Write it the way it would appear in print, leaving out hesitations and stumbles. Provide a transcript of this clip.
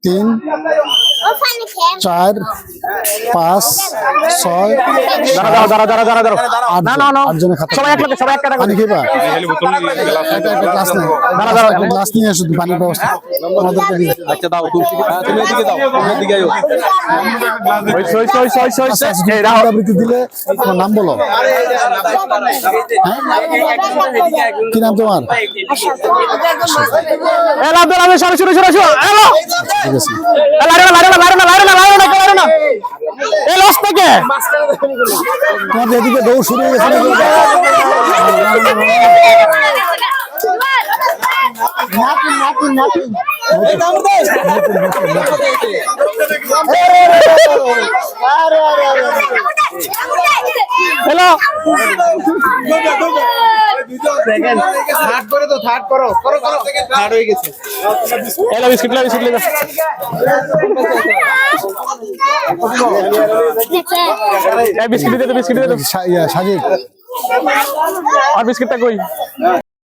3 4 5 6 আটজনের খাতা পানি খেবা গ্লাস নেই গ্লাস নিয়ে আসো পানির ব্যবস্থা আমাদেরকে দিয়ে আচ্ছা দাও তুমি এদিকে দাও এদিকে আয়ো আবৃত্তি দিলে তোমার নাম বলো কি নাম তোমার ঠিক আছে তোমাদের এদিকে দৌড় শুরু হয়ে গেছে হ্যালো বিস্কিট সাজিদ আর বিস্কিটটা কই